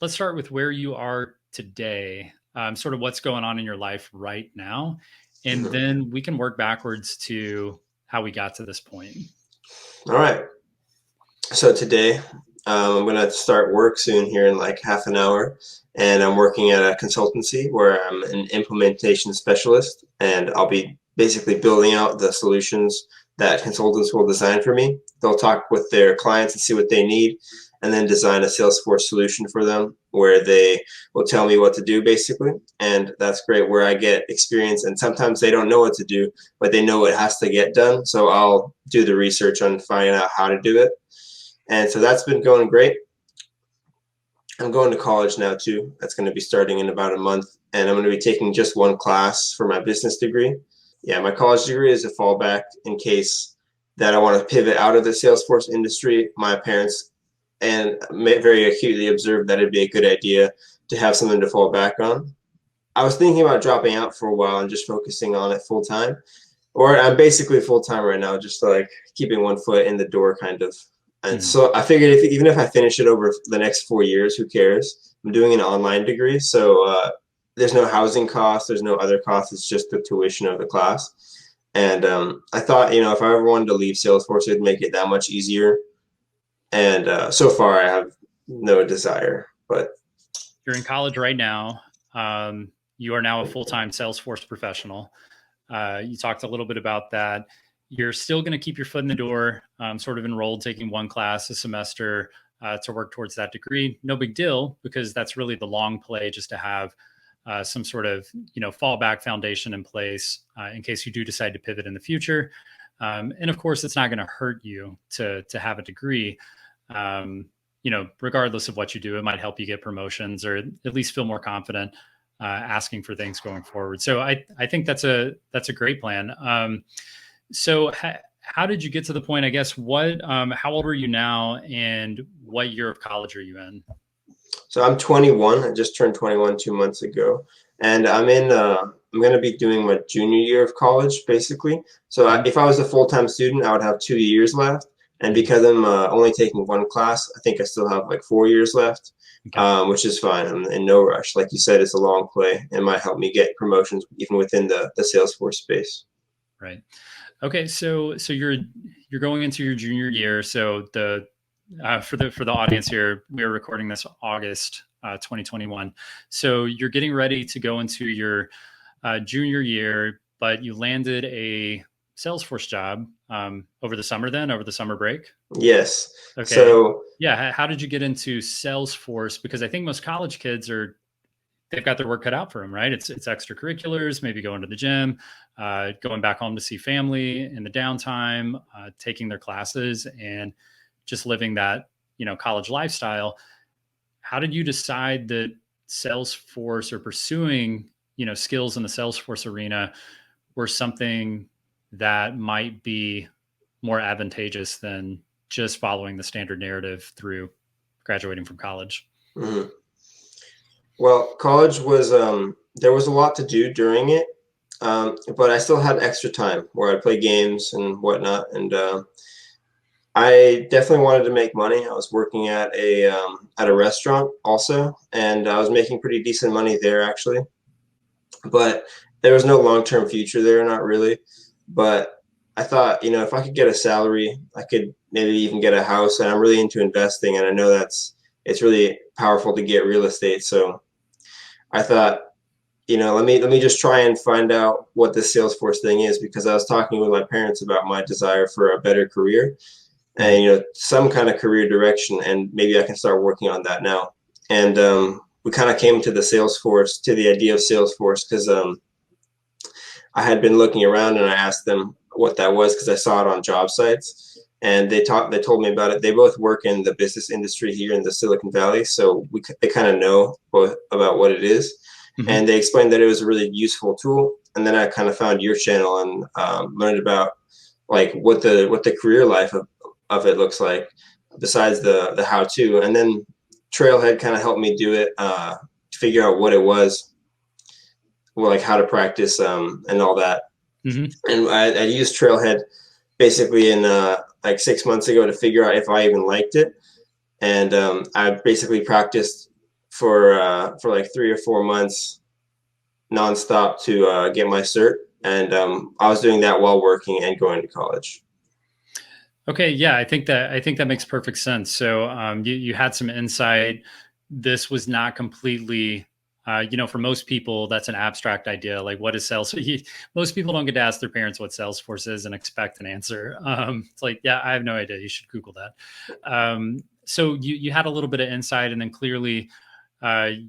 let's start with where you are today, sort of what's going on in your life right now. And Mhm. then we can work backwards to how we got to this point. All right. So today, I'm going to start work soon here in like half an hour. And I'm working at a consultancy where I'm an implementation specialist. And I'll be basically building out the solutions that consultants will design for me. They'll talk with their clients and see what they need, and then design a Salesforce solution for them where they will tell me what to do basically. And that's great where I get experience. And sometimes they don't know what to do, but they know what has to get done. So I'll do the research on finding out how to do it. And so that's been going great. I'm going to college now too. That's going to be starting in about a month. And I'm going to be taking just one class for my business degree. Yeah, my college degree is a fallback in case that I want to pivot out of the Salesforce industry. My parents and very acutely observed that it'd be a good idea to have something to fall back on. I was thinking about dropping out for a while and just focusing on it full time. Or I'm basically full time right now, just like keeping one foot in the door, kind of. And Mhm. so I figured even if I finish it over the next 4 years, who cares? I'm doing an online degree, so there's no housing costs, there's no other costs. It's just the tuition of the class. And I thought, if I ever wanted to leave Salesforce, it'd make it that much easier. And so far, I have no desire. But You're in college right now. You are now a full time Salesforce professional. You talked a little bit about that. You're still going to keep your foot in the door, sort of enrolled, taking one class a semester to work towards that degree. No big deal, because that's really the long play, just to have some sort of fallback foundation in place in case you do decide to pivot in the future. And of course, it's not going to hurt you to have a degree. Regardless of what you do, it might help you get promotions or at least feel more confident asking for things going forward. So I think that's a great plan. How did you get to the point? I guess how old are you now, and what year of college are you in? so I'm 21. I just turned 21 2 months ago, and I'm going to be doing my junior year of college, basically. So Mhm. if I was a full-time student, I would have 2 years left, and Mhm. because I'm only taking one class, I think I still have like 4 years left, Okay. which is fine. I'm in no rush. Like you said, it's a long play, and might help me get promotions even within the Salesforce space. Right. Okay. So you're going into your junior year. So the for the audience here, we are recording this August 2021. So you're getting ready to go into your junior year, but you landed a Salesforce job over the summer. Then over the summer break. Yes. Okay. So Yeah. How did you get into Salesforce? Because I think most college kids they've got their work cut out for them, right? It's extracurriculars, maybe going to the gym, going back home to see family in the downtime, taking their classes, and just living that college lifestyle. How did you decide that Salesforce or pursuing skills in the Salesforce arena were something that might be more advantageous than just following the standard narrative through graduating from college? mhm. Well, college was there was a lot to do during it, but I still had extra time where I'd play games and whatnot, and I definitely wanted to make money. I was working at a restaurant also, and I was making pretty decent money there actually, but there was no long-term future there, not really. But I thought, if I could get a salary, I could maybe even get a house, and I'm really into investing, and I know it's really powerful to get real estate, so I thought, let me just try and find out what this Salesforce thing is, because I was talking with my parents about my desire for a better career Mhm. and some kind of career direction, and maybe I can start working on that now. And we kind of came to the idea of Salesforce, because I had been looking around and I asked them what that was because I saw it on job sites, and they told me about it. They both work in the business industry here in the Silicon Valley, so they kind of know both about what it is, Mhm. and they explained that it was a really useful tool. And then I kind of found your channel and learned about like what the career life of it looks like besides the how to. And then Trailhead kind of helped me do it, figure out what it was, well, like how to practice and all that. Mhm. And I used Trailhead basically in like 6 months ago to figure out if I even liked it. And I basically practiced for like 3 or 4 months nonstop to get my cert, and I was doing that while working and going to college. Okay, yeah, I think that makes perfect sense. So you had some insight. This was not completely, for most people, that's an abstract idea. Like, what is Salesforce? Most people don't get to ask their parents what Salesforce is and expect an answer. It's like, yeah, I have no idea. You should Google that. So you had a little bit of insight, and then clearly,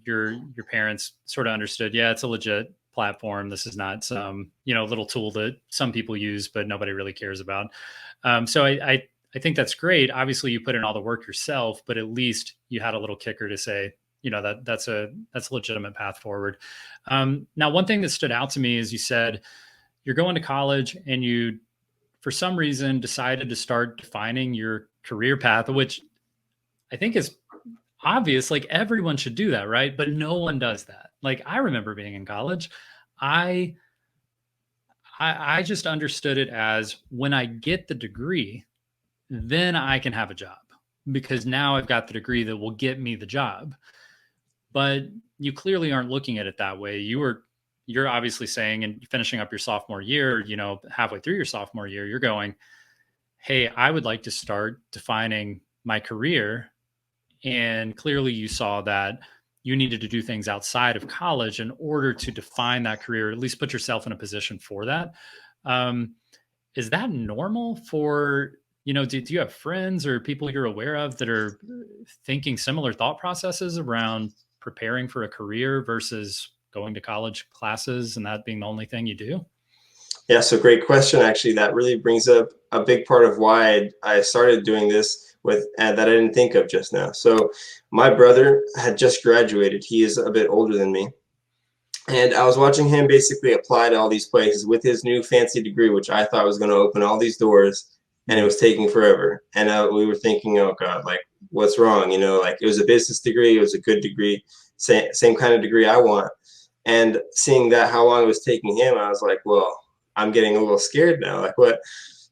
your parents sort of understood. Yeah, it's a legit platform. This is not some little tool that some people use, but nobody really cares about. So I think that's great. Obviously, you put in all the work yourself, but at least you had a little kicker to say, that's a legitimate path forward. Now, one thing that stood out to me is you said you're going to college and you, for some reason, decided to start defining your career path, which I think is obvious. Like everyone should do that, right? But no one does that. Like I remember being in college, I I just understood it as when I get the degree, then I can have a job because now I've got the degree that will get me the job. But you clearly aren't looking at it that way. You're obviously saying and finishing up your sophomore year, halfway through your sophomore year, you're going, "Hey, I would like to start defining my career." And clearly you saw that you needed to do things outside of college in order to define that career, or at least put yourself in a position for that. Um, is that normal for, do you have friends or people you're aware of that are thinking similar thought processes around preparing for a career versus going to college classes and that being the only thing you do? Yeah, so great question. Actually, that really brings up a big part of why I started doing this with that I didn't think of just now. So my brother had just graduated. He is a bit older than me. And I was watching him basically apply to all these places with his new fancy degree, which I thought was going to open all these doors, and it was taking forever. And we were thinking, oh God, like what's wrong? Like it was a business degree, it was a good degree, same kind of degree I want. And seeing that how long it was taking him, I was like, well, I'm getting a little scared now. Like what?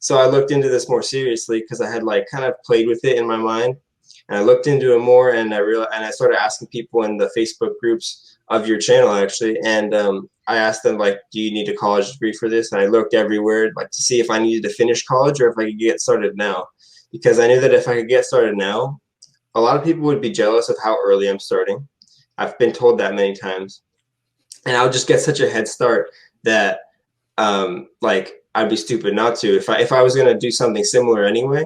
So I looked into this more seriously because I had like kind of played with it in my mind. And I looked into it more, and I started asking people in the Facebook groups of your channel actually, and I asked them like, do you need a college degree for this? And I looked everywhere like to see if I needed to finish college or if I could get started now, because I knew that if I could get started now, a lot of people would be jealous of how early I'm starting. I've been told that many times, and I would just get such a head start that like I'd be stupid not to if I was gonna do something similar anyway.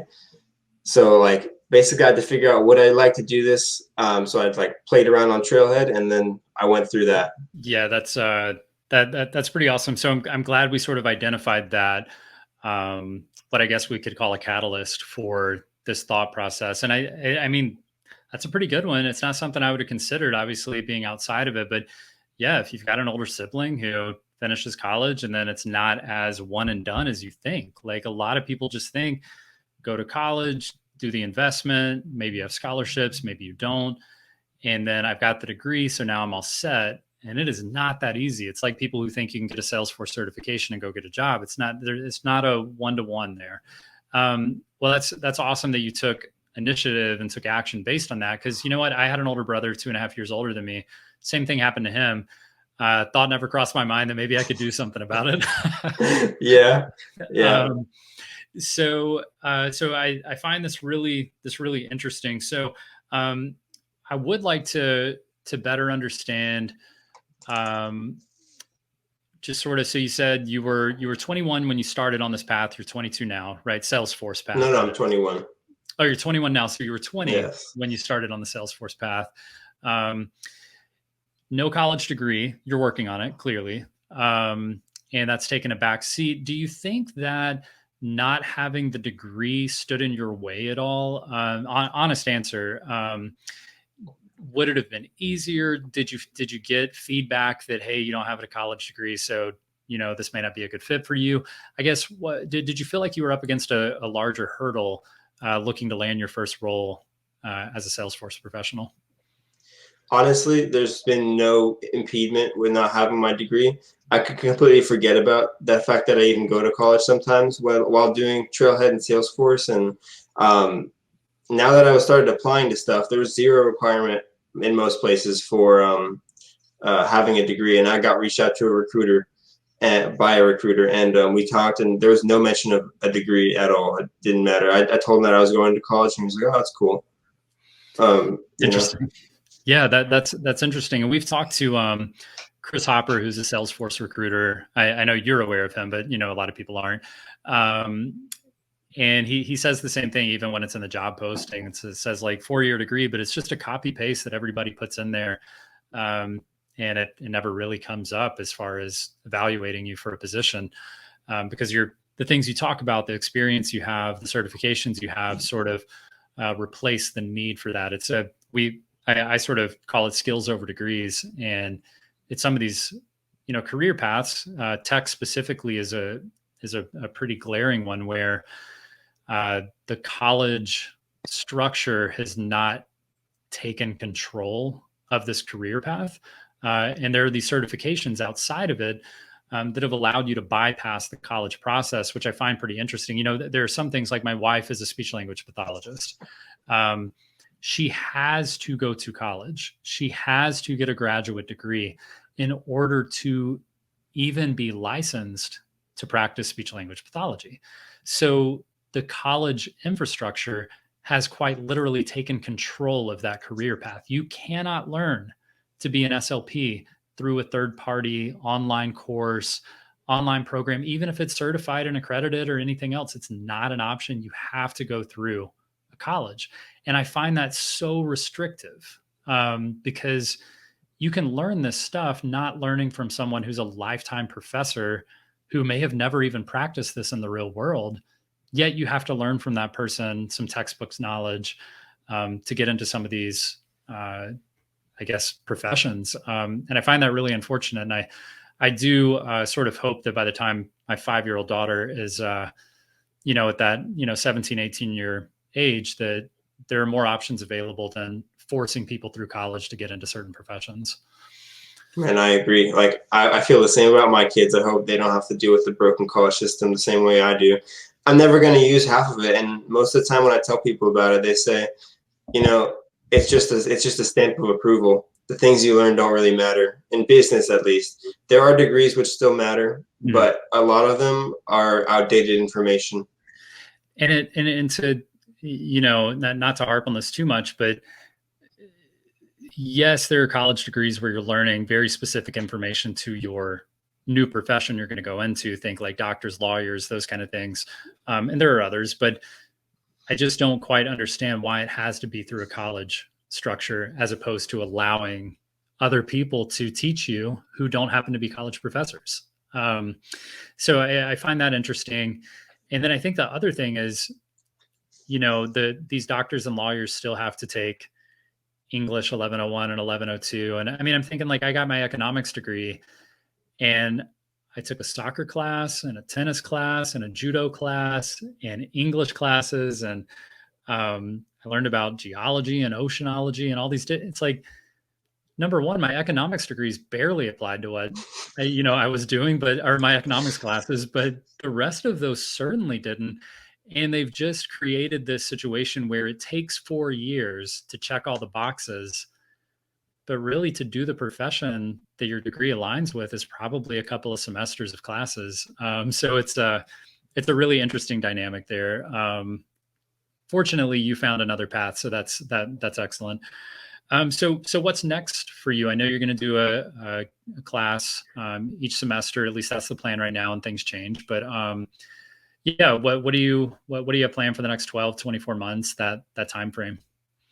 So like basically I had to figure out would I like to do this. So I'd like played around on Trailhead, and then I went through that. Yeah, that's pretty awesome. So I'm glad we sort of identified that, what I guess we could call a catalyst for this thought process. And I mean, that's a pretty good one. It's not something I would have considered, obviously, being outside of it. But yeah, if you've got an older sibling who finishes college and then it's not as one and done as you think, like a lot of people just think, go to college, do the investment, maybe you have scholarships, maybe you don't, and then I've got the degree, so now I'm all set. And it is not that easy. It's like people who think you can get a Salesforce certification and go get a job. It's not there. It's not a one-to-one there. Well, that's awesome that you took initiative and took action based on that. Because you know what, I had an older brother, 2.5 years older than me. Same thing happened to him. Thought never crossed my mind that maybe I could do something about it. Yeah, yeah. So I find this really interesting. So I would like to better understand, um, just sort of. So you said you were 21 when you started on this path. You're 22 now, right? Salesforce path. No, I'm 21. Oh, you're 21 now. So you were 20 Yes. when you started on the Salesforce path. Um, no college degree. You're working on it clearly, and that's taken a back seat. Do you think that not having the degree stood in your way at all? Honest answer. Would it have been easier? Did you get feedback that, hey, you don't have a college degree, so this may not be a good fit for you? I guess what did you feel like you were up against a larger hurdle, looking to land your first role as a Salesforce professional? Honestly, there's been no impediment with not having my degree. I could completely forget about the fact that I even go to college sometimes while doing Trailhead and Salesforce. And now that I was started applying to stuff, there was zero requirement in most places for having a degree. And I got reached out to a recruiter by a recruiter, and we talked, and there was no mention of a degree at all. It didn't matter. I told him that I was going to college, and he was like, "Oh, that's cool." You know. Interesting. Yeah, that's interesting. And we've talked to Chris Hopper, who's a Salesforce recruiter. I know you're aware of him, but a lot of people aren't. And he says the same thing, even when it's in the job posting. It says like 4-year degree, but it's just a copy paste that everybody puts in there. And it never really comes up as far as evaluating you for a position, because the things you talk about, the experience you have, the certifications you have, sort of replace the need for that. I sort of call it skills over degrees, and it's some of these career paths. Tech specifically is a pretty glaring one where the college structure has not taken control of this career path. And there are these certifications outside of it that have allowed you to bypass the college process, which I find pretty interesting. There are some things, like my wife is a speech language pathologist. She has to go to college. She has to get a graduate degree in order to even be licensed to practice speech language pathology. So the college infrastructure has quite literally taken control of that career path. You cannot learn to be an SLP through a third-party online course, online program, even if it's certified and accredited or anything else. It's not an option. You have to go through a college. And I find that so restrictive, because you can learn this stuff not learning from someone who's a lifetime professor who may have never even practiced this in the real world. Yet you have to learn from that person some textbooks knowledge to get into some of these, I guess, professions. And I find that really unfortunate. And I do sort of hope that by the time my 5-year-old daughter is, at that, 17, 18-year age, that there are more options available than forcing people through college to get into certain professions. And I agree. Like, I feel the same about my kids. I hope they don't have to deal with the broken college system the same way I do. I'm never going to use half of it. And most of the time when I tell people about it, they say, it's just a stamp of approval. The things you learn don't really matter, in business at least. There are degrees which still matter, but a lot of them are outdated information. And to, not to harp on this too much, but yes, there are college degrees where you're learning very specific information to your new profession you're going to go into, think like doctors, lawyers, those kind of things. And there are others, but I just don't quite understand why it has to be through a college structure as opposed to allowing other people to teach you who don't happen to be college professors. So I find that interesting. And then I think the other thing is, these doctors and lawyers still have to take English 1101 and 1102. And I mean, I'm thinking, like, I got my economics degree and I took a soccer class and a tennis class and a judo class and English classes. And I learned about geology and oceanology and all these. It's like, number one, my economics degrees barely applied to what I was doing, or my economics classes, but the rest of those certainly didn't. And they've just created this situation where it takes 4 years to check all the boxes, but really to do the profession that your degree aligns with is probably a couple of semesters of classes. So it's a really interesting dynamic there. Fortunately, you found another path, so that's excellent. So what's next for you? I know you're going to do a class each semester. At least that's the plan right now, and things change. But yeah, what do you have planned for the next 12, 24 months? That time frame.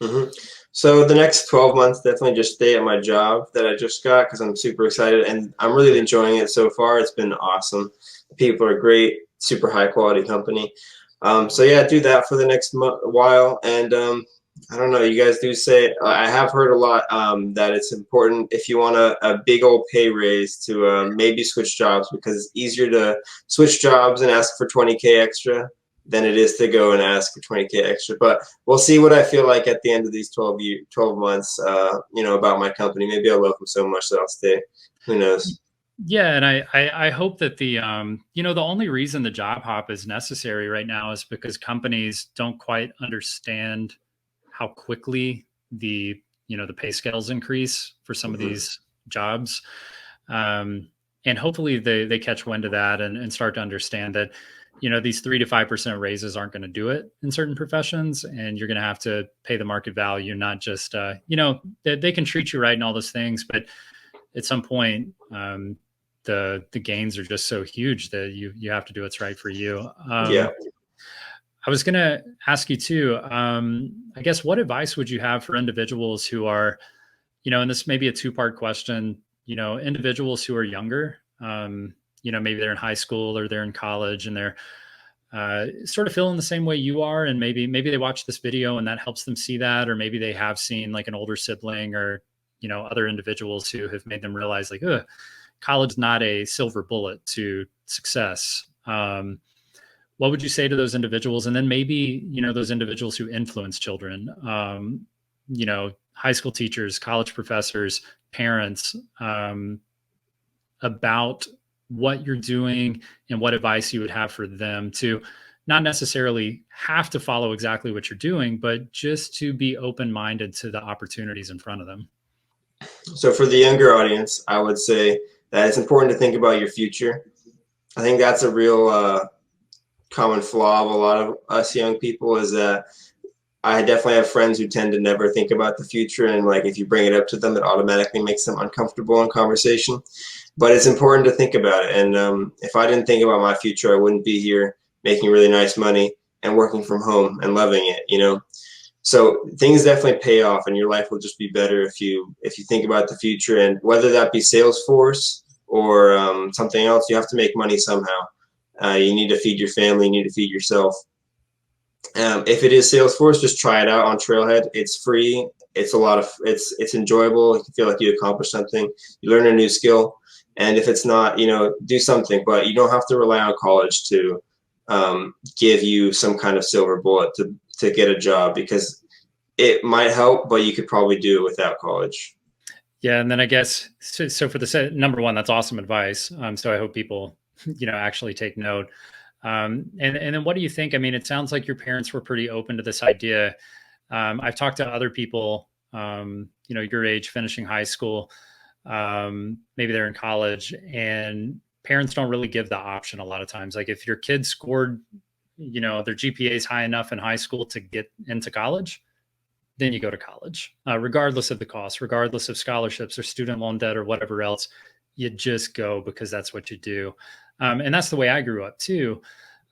Mm-hmm. So the next 12 months, definitely just stay at my job that I just got, because I'm super excited and I'm really enjoying it so far. It's been awesome. The people are great, super high quality company. So yeah, do that for the next while. And I don't know, you guys do say, I have heard a lot that it's important if you want a big old pay raise to maybe switch jobs, because it's easier to switch jobs and ask for 20K extra than it is to go and ask for 20K extra. But we'll see what I feel like at the end of these 12 months, about my company. Maybe I'll love them so much that I'll stay. Who knows? Yeah, and I hope that the only reason the job hop is necessary right now is because companies don't quite understand how quickly the the pay scales increase for some of these jobs. And hopefully they catch wind of that and start to understand that, these 3 to 5% raises aren't going to do it in certain professions. And you're going to have to pay the market value, not just, they can treat you right and all those things, but at some point, the gains are just so huge that you have to do what's right for you. Yeah. I was going to ask you too, I guess, what advice would you have for individuals who are, and this may be a two-part question, individuals who are younger, maybe they're in high school or they're in college and they're sort of feeling the same way you are. And maybe they watch this video and that helps them see that, or maybe they have seen like an older sibling or, other individuals who have made them realize like, college is not a silver bullet to success. What would you say to those individuals? And then maybe, those individuals who influence children, high school teachers, college professors, parents, about what you're doing and what advice you would have for them to not necessarily have to follow exactly what you're doing, but just to be open-minded to the opportunities in front of them. So for the younger audience, I would say that it's important to think about your future. I think that's a real common flaw of a lot of us young people, is that I definitely have friends who tend to never think about the future, and like if you bring it up to them, it automatically makes them uncomfortable in conversation. But it's important to think about it. And if I didn't think about my future, I wouldn't be here making really nice money and working from home and loving it. So things definitely pay off, and your life will just be better if you think about the future. And whether that be Salesforce or something else, you have to make money somehow. You need to feed your family, you need to feed yourself. If it is Salesforce, just try it out on Trailhead. It's free. It's it's enjoyable. You feel like you accomplished something. You learn a new skill. And if it's not, do something. But you don't have to rely on college to give you some kind of silver bullet to get a job, because it might help, but you could probably do it without college. Yeah, and then I guess so for the number one, that's awesome advice. So I hope people actually take note. And then what do you think? I mean, it sounds like your parents were pretty open to this idea. I've talked to other people, your age, finishing high school, maybe they're in college, and parents don't really give the option a lot of times. Like if your kid scored, their GPA is high enough in high school to get into college, then you go to college, regardless of the cost, regardless of scholarships or student loan debt or whatever else. You just go because that's what you do. And that's the way I grew up too.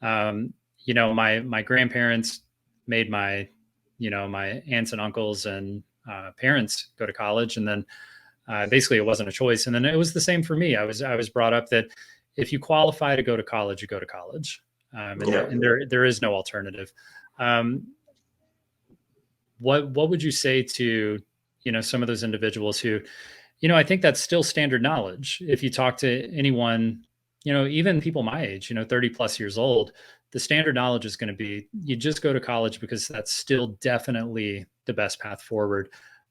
My grandparents made my aunts and uncles and parents go to college, and then basically it wasn't a choice. And then it was the same for me. I was brought up that if you qualify to go to college, you go to college, and there is no alternative. What would you say to some of those individuals who, I think that's still standard knowledge. If you talk to anyone, even people my age, 30 plus years old, the standard knowledge is going to be, you just go to college because that's still definitely the best path forward.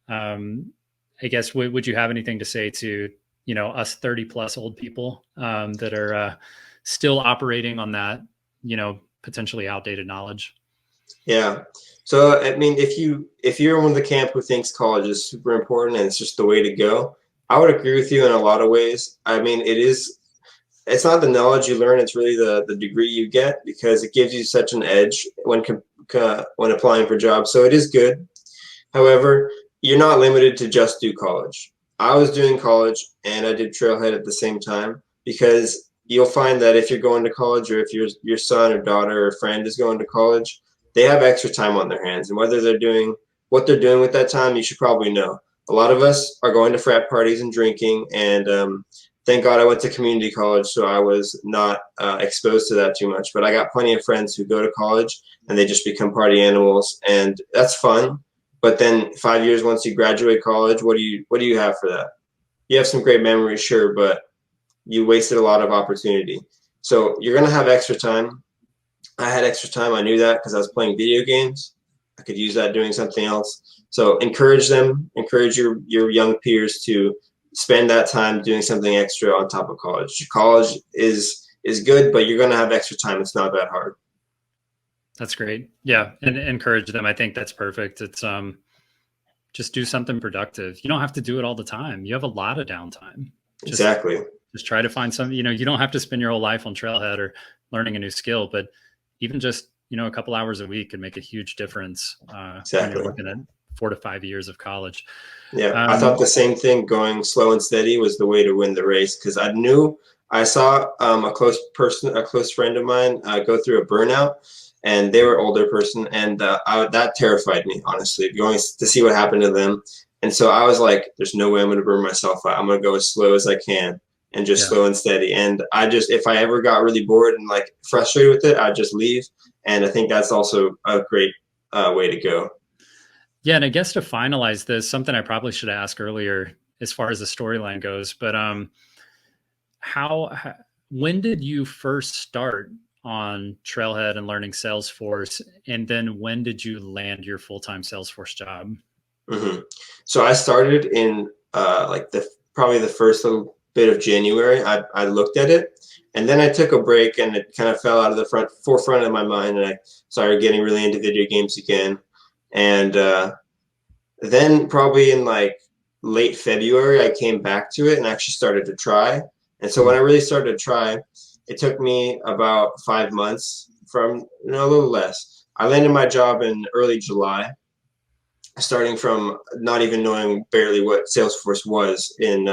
I guess, would you have anything to say to, us 30 plus old people that are still operating on that, potentially outdated knowledge? Yeah. So, I mean, if you're in the camp who thinks college is super important and it's just the way to go, I would agree with you in a lot of ways. I mean, it's not the knowledge you learn, it's really the degree you get, because it gives you such an edge when applying for jobs. So it is good. However, you're not limited to just do college. I was doing college and I did Trailhead at the same time, because you'll find that if you're going to college, or if your son or daughter or friend is going to college, they have extra time on their hands. And whether they're doing what they're doing with that time, you should probably know. A lot of us are going to frat parties and drinking, and thank God I went to community college, so I was not exposed to that too much. But I got plenty of friends who go to college and they just become party animals, and that's fun. But then 5 years once you graduate college, what do you have for that? You have some great memories, sure, but you wasted a lot of opportunity. So you're gonna have extra time. I had extra time. I knew that because I was playing video games. I could use that doing something else. So encourage your young peers to spend that time doing something extra on top of college. College is good, but you're going to have extra time. It's not that hard. That's great. Yeah. And encourage them. I think that's perfect. It's, just do something productive. You don't have to do it all the time. You have a lot of downtime. Exactly. Just try to find something, you don't have to spend your whole life on Trailhead or learning a new skill, but even just, a couple hours a week can make a huge difference when you're looking at 4 to 5 years of college. Yeah, I thought the same thing. Going slow and steady was the way to win the race, because I saw a close friend of mine go through a burnout, and they were an older person, and that terrified me, honestly, going to see what happened to them. And so I was like, there's no way I'm going to burn myself out. I'm going to go as slow as I can and just slow and steady. And if I ever got really bored and like frustrated with it, I'd just leave. And I think that's also a great way to go. Yeah. And I guess to finalize this, something I probably should ask earlier as far as the storyline goes, but when did you first start on Trailhead and learning Salesforce? And then when did you land your full-time Salesforce job? Mm-hmm. So I started in probably the first little bit of January. I looked at it, and then I took a break, and it kind of fell out of the forefront of my mind, and I started getting really into video games again. And then probably in like late February, I came back to it and actually started to try. And so when I really started to try, it took me about 5 months from, a little less. I landed my job in early July, starting from not even knowing barely what Salesforce was in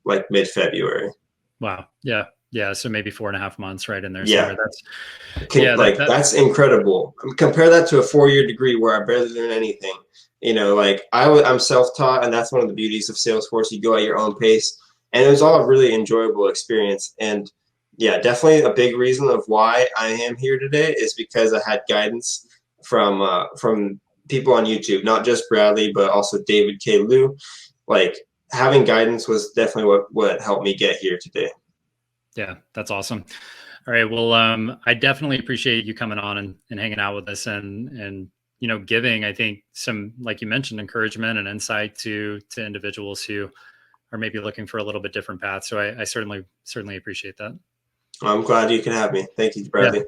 like mid-February. Wow. Yeah. Yeah. So maybe 4.5 months right in there. Yeah. Somewhere. That's incredible. Compare that to a 4-year degree where I barely learned anything. I'm self-taught, and that's one of the beauties of Salesforce. You go at your own pace, and it was all a really enjoyable experience. And yeah, definitely a big reason of why I am here today is because I had guidance from people on YouTube, not just Bradley, but also David K. Liu. Like, having guidance was definitely what helped me get here today. Yeah, that's awesome. All right. Well, I definitely appreciate you coming on and hanging out with us and giving, I think, some, like you mentioned, encouragement and insight to individuals who are maybe looking for a little bit different path. So I certainly appreciate that. I'm glad you can have me. Thank you, Bradley. Yeah.